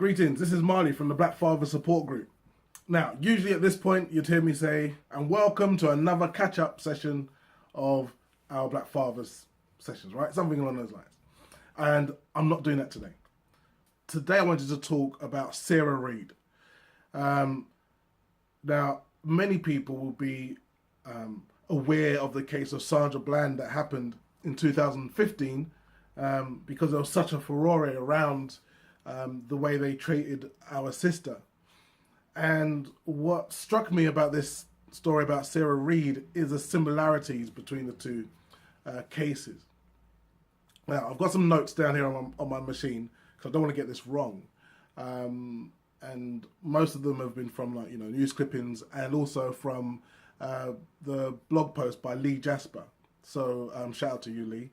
Greetings, this is Marley from the Black Father Support Group. Now, usually at this point, you'd hear me say, and welcome to another catch-up session of our Black Fathers sessions, right? Something along those lines. And I'm not doing that today. Today I wanted to talk about Sarah Reid. Now, many people will be aware of the case of Sandra that happened in 2015 because there was such a furore around the way they treated our sister. And what struck me about this story about Sarah Reid is the similarities between the two cases. Now, I've got some notes down here on my machine because I don't want to get this wrong. And most of them have been from news clippings and also from the blog post by Lee Jasper. So shout out to you, Lee.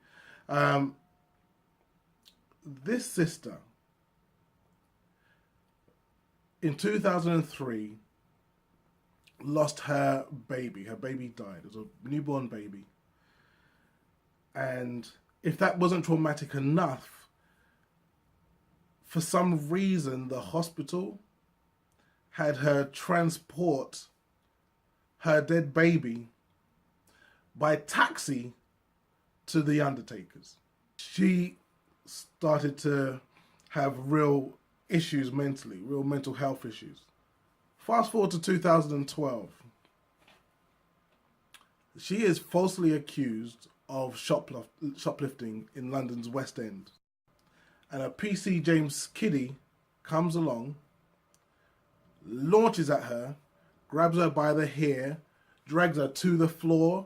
This sister, in 2003, lost her baby. Her baby died. It was a newborn baby. And if that wasn't traumatic enough, for some reason, the hospital had her transport her dead baby by taxi to the undertakers. She started to have real issues mentally, real mental health issues. Fast forward to 2012. She is falsely accused of shoplifting in London's West End. And a PC James kiddie comes along, launches at her, grabs her by the hair, drags her to the floor,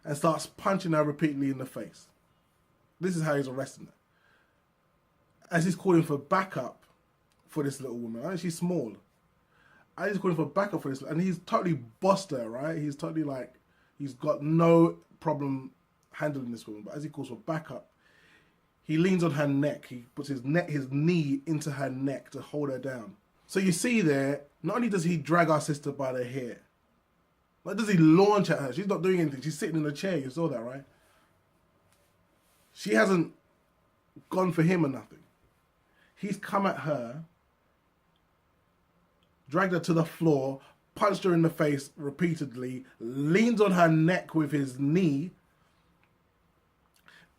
and starts punching her repeatedly in the face. This is how he's arresting her. As he's calling for backup for this little woman. I think she's small. And he's calling for backup for this, and he's totally bossed her, right? He's totally he's got no problem handling this woman. But as he calls for backup, he leans on her neck. He puts his knee into her neck to hold her down. So you see there, not only does he drag our sister by the hair, like does he launch at her? She's not doing anything. She's sitting in a chair. You saw that, right? She hasn't gone for him or nothing. He's come at her, dragged her to the floor, punched her in the face repeatedly, leans on her neck with his knee,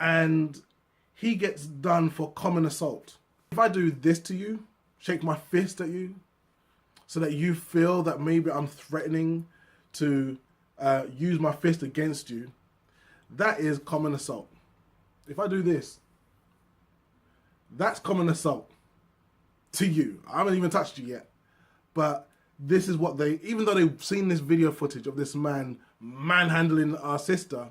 and he gets done for common assault. If I do this to you, shake my fist at you, so that you feel that maybe I'm threatening to use my fist against you, that is common assault. If I do this, that's common assault to you. I haven't even touched you yet. But this is what even though they've seen this video footage of this man manhandling our sister,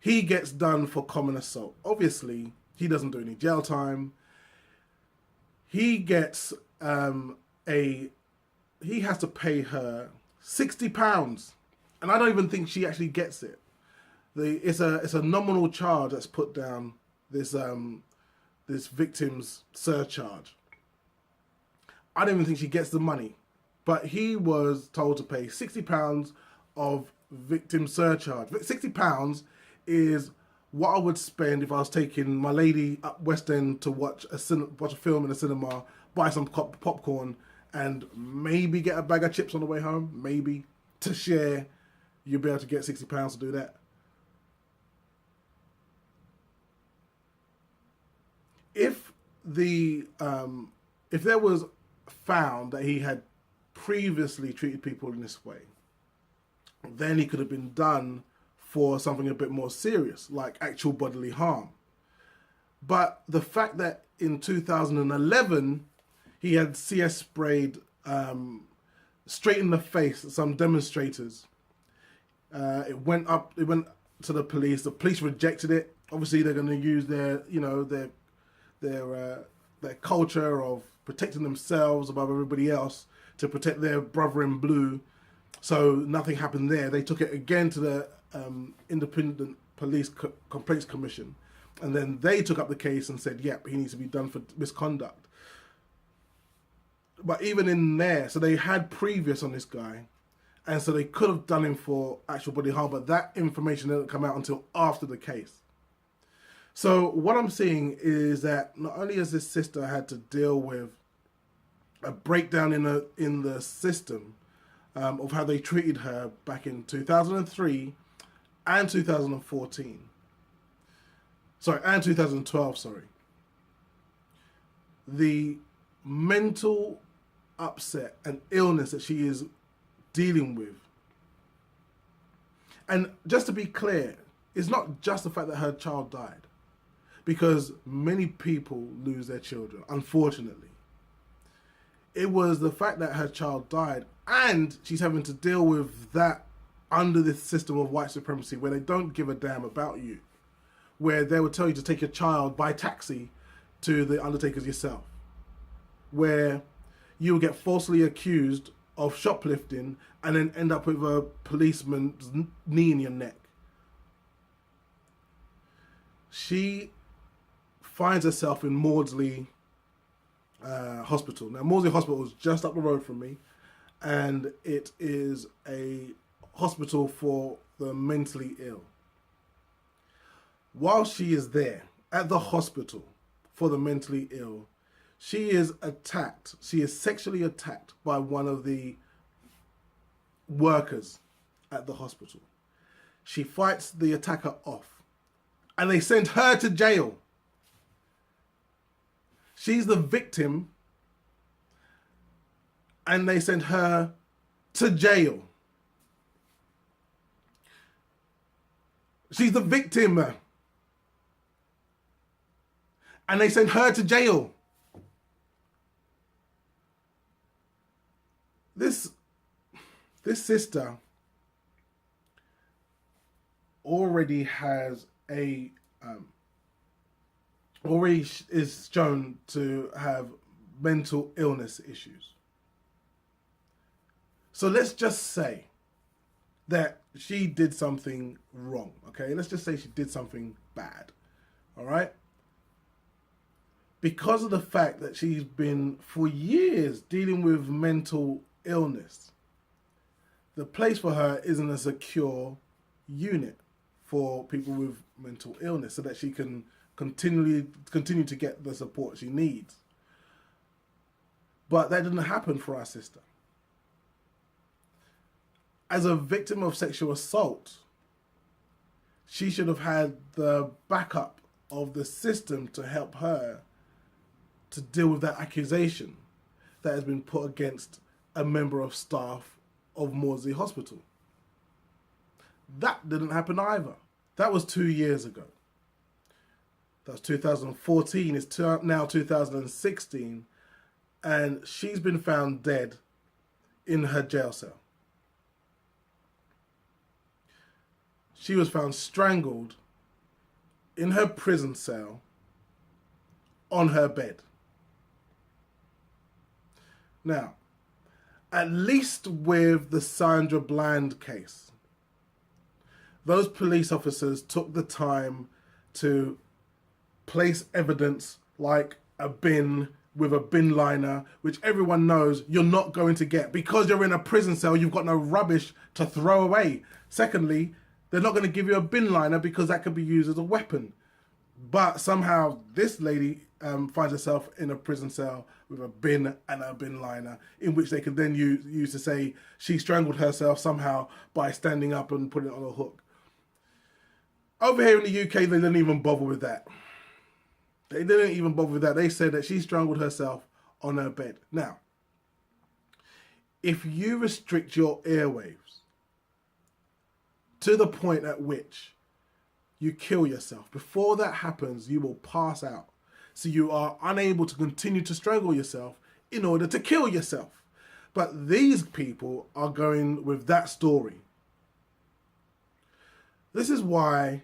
he gets done for common assault. Obviously, he doesn't do any jail time. He gets he has to pay her £60. And I don't even think she actually gets it. It's a nominal charge that's put down, this victim's surcharge. I don't even think she gets the money, but he was told to pay £60 of victim surcharge. But £60 is what I would spend if I was taking my lady up West End to watch a film in a cinema, buy some popcorn, and maybe get a bag of chips on the way home. Maybe to share, you'll be able to get £60 to do that. If there was found that he had previously treated people in this way, then he could have been done for something a bit more serious, like actual bodily harm. But the fact that in 2011 he had CS sprayed straight in the face at some demonstrators, it went to the police. The police rejected it. Obviously, they're going to use their culture of protecting themselves above everybody else to protect their brother in blue. So nothing happened there. They took it again to the Independent Police Complaints Commission, and then they took up the case and said, yep, he needs to be done for misconduct. But even in there, so they had previous on this guy, and so they could have done him for actual bodily harm, but that information didn't come out until after the case. So what I'm seeing is that not only has this sister had to deal with a breakdown in the system of how they treated her back in 2003 and 2014. Sorry, and 2012, sorry. The mental upset and illness that she is dealing with. And just to be clear, it's not just the fact that her child died, because many people lose their children, unfortunately. It was the fact that her child died, and she's having to deal with that under this system of white supremacy where they don't give a damn about you, where they will tell you to take your child by taxi to the undertakers yourself, where you will get falsely accused of shoplifting and then end up with a policeman's knee in your neck. She finds herself in Maudsley Hospital. Now, Maudsley Hospital is just up the road from me, and it is a hospital for the mentally ill. While she is there at the hospital for the mentally ill, she is attacked. She is sexually attacked by one of the workers at the hospital. She fights the attacker off, and they send her to jail. She's the victim, and they send her to jail. She's the victim, and they send her to jail. This sister already has already is shown to have mental illness issues. So let's just say that she did something wrong, okay? Let's just say she did something bad, all right? Because of the fact that she's been for years dealing with mental illness, the place for her isn't a secure unit for people with mental illness so that she can continue to get the support she needs. But that didn't happen for our sister. As a victim of sexual assault, she should have had the backup of the system to help her to deal with that accusation that has been put against a member of staff of Maudsley Hospital. That didn't happen either. That was 2 years ago. That's 2014, it's now 2016, and she's been found dead in her jail cell. She was found strangled in her prison cell on her bed. Now, at least with the Sandra Bland case, those police officers took the time to place evidence like a bin with a bin liner, which everyone knows you're not going to get. Because you're in a prison cell, you've got no rubbish to throw away. Secondly, they're not going to give you a bin liner because that could be used as a weapon. But somehow this lady finds herself in a prison cell with a bin and a bin liner, in which they can then use to say she strangled herself somehow by standing up and putting it on a hook. Over here in the UK, they didn't even bother with that. They didn't even bother with that. They said that she strangled herself on her bed. Now, if you restrict your airwaves to the point at which you kill yourself, before that happens, you will pass out. So you are unable to continue to strangle yourself in order to kill yourself. But these people are going with that story. This is why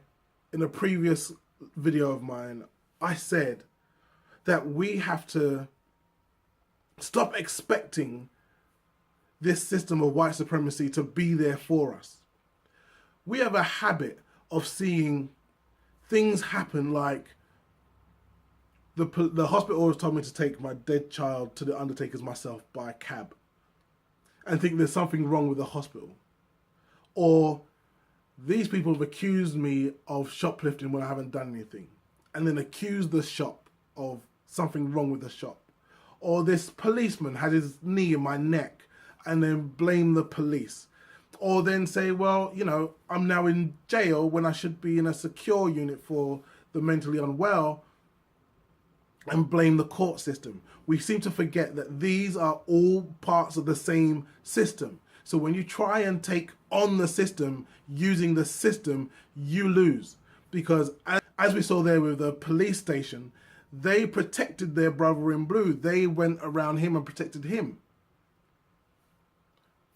in a previous video of mine, I said that we have to stop expecting this system of white supremacy to be there for us. We have a habit of seeing things happen like The hospital always told me to take my dead child to the undertakers myself by cab, and think there's something wrong with the hospital. Or these people have accused me of shoplifting when I haven't done anything, and then accused the shop of something wrong with the shop. Or this policeman had his knee in my neck and then blame the police. Or then say, well, you know, I'm now in jail when I should be in a secure unit for the mentally unwell, and blame the court system. We seem to forget that these are all parts of the same system. So when you try and take on the system using the system, you lose. Because as we saw there with the police station, they protected their brother in blue. They went around him and protected him.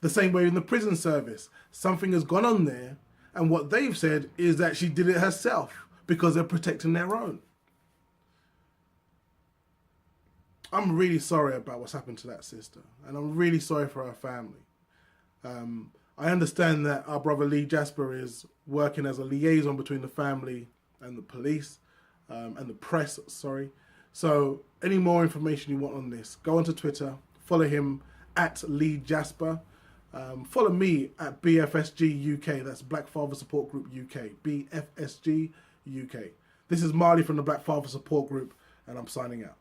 The same way in the prison service. Something has gone on there, and what they've said is that she did it herself because they're protecting their own. I'm really sorry about what's happened to that sister, and I'm really sorry for her family. I understand that our brother Lee Jasper is working as a liaison between the family and the police, and the press, sorry. So any more information you want on this, go onto Twitter, follow him at Lee Jasper. Follow me at BFSG UK, that's Black Father Support Group UK, BFSG UK. This is Marley from the Black Father Support Group, and I'm signing out.